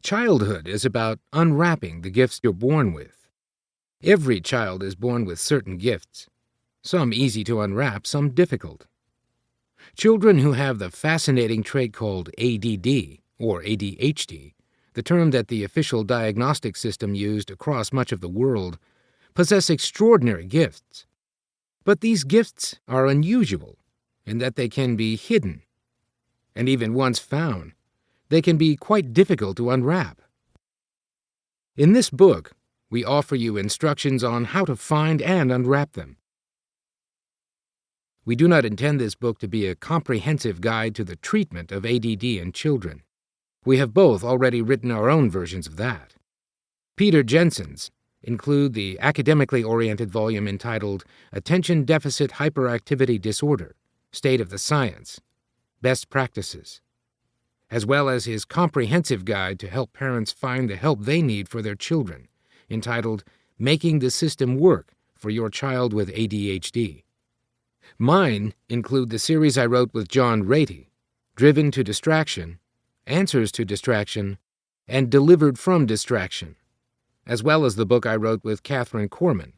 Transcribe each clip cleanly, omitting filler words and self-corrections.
Childhood is about unwrapping the gifts you're born with. Every child is born with certain gifts, some easy to unwrap, some difficult. Children who have the fascinating trait called ADD, or ADHD, the term that the official diagnostic system used across much of the world, possess extraordinary gifts. But these gifts are unusual in that they can be hidden, and even once found, they can be quite difficult to unwrap. In this book, we offer you instructions on how to find and unwrap them. We do not intend this book to be a comprehensive guide to the treatment of ADD in children. We have both already written our own versions of that. Peter Jensen's include the academically oriented volume entitled Attention Deficit Hyperactivity Disorder, State of the Science, Best Practices, as well as his comprehensive guide to help parents find the help they need for their children, entitled Making the System Work for Your Child with ADHD. Mine include the series I wrote with John Ratey, Driven to Distraction, Answers to Distraction, and Delivered from Distraction, as well as the book I wrote with Catherine Corman,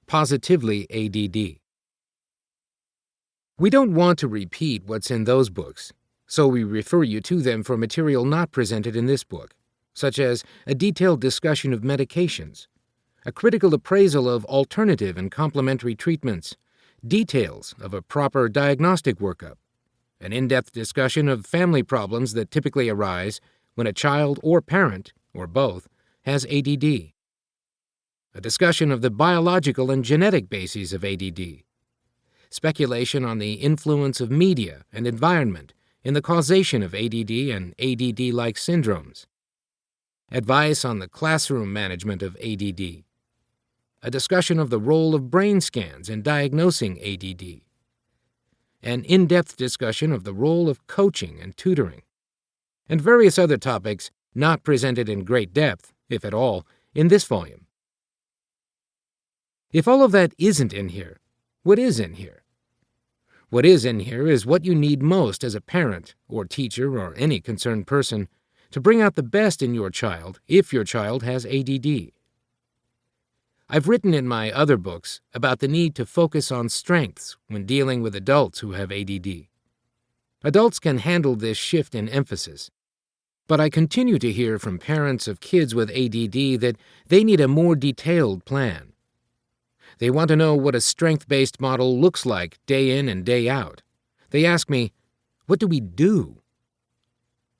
Positively ADD. We don't want to repeat what's in those books, so we refer you to them for material not presented in this book, such as a detailed discussion of medications, a critical appraisal of alternative and complementary treatments, details of a proper diagnostic workup, an in-depth discussion of family problems that typically arise when a child or parent, or both, has ADD, a discussion of the biological and genetic bases of ADD, speculation on the influence of media and environment in the causation of ADD and ADD-like syndromes, advice on the classroom management of ADD, a discussion of the role of brain scans in diagnosing ADD, an in-depth discussion of the role of coaching and tutoring, and various other topics not presented in great depth, if at all, in this volume. If all of that isn't in here, what is in here? What is in here is what you need most as a parent, or teacher, or any concerned person to bring out the best in your child if your child has ADD. I've written in my other books about the need to focus on strengths when dealing with adults who have ADD. Adults can handle this shift in emphasis, but I continue to hear from parents of kids with ADD that they need a more detailed plan. They want to know what a strength-based model looks like day in and day out. They ask me, what do we do?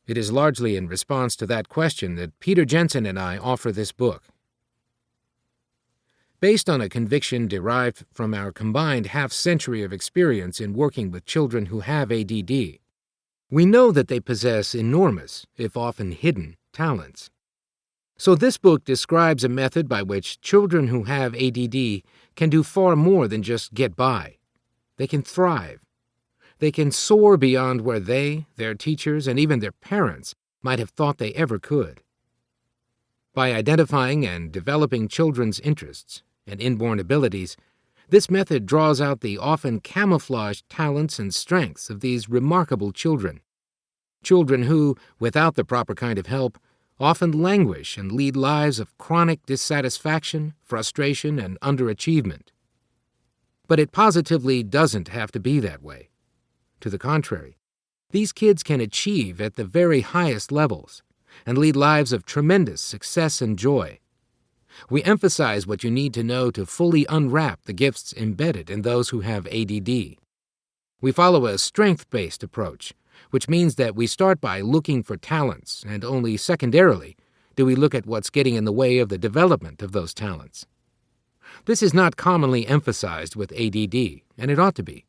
It is largely in response to that question that Peter Jensen and I offer this book. Based on a conviction derived from our combined half-century of experience in working with children who have ADD, we know that they possess enormous, if often hidden, talents. So this book describes a method by which children who have ADD can do far more than just get by. They can thrive. They can soar beyond where they, their teachers, and even their parents might have thought they ever could. By identifying and developing children's interests and inborn abilities, this method draws out the often camouflaged talents and strengths of these remarkable children. Children who, without the proper kind of help, often languish and lead lives of chronic dissatisfaction, frustration, and underachievement. But it positively doesn't have to be that way. To the contrary, these kids can achieve at the very highest levels and lead lives of tremendous success and joy. We emphasize what you need to know to fully unwrap the gifts embedded in those who have ADD. We follow a strength-based approach, which means that we start by looking for talents, and only secondarily do we look at what's getting in the way of the development of those talents. This is not commonly emphasized with ADD, and it ought to be.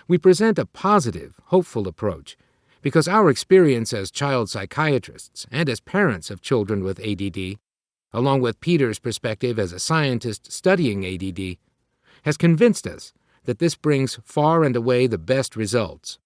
We present a positive, hopeful approach because our experience as child psychiatrists and as parents of children with ADD, along with Peter's perspective as a scientist studying ADD, has convinced us that this brings far and away the best results.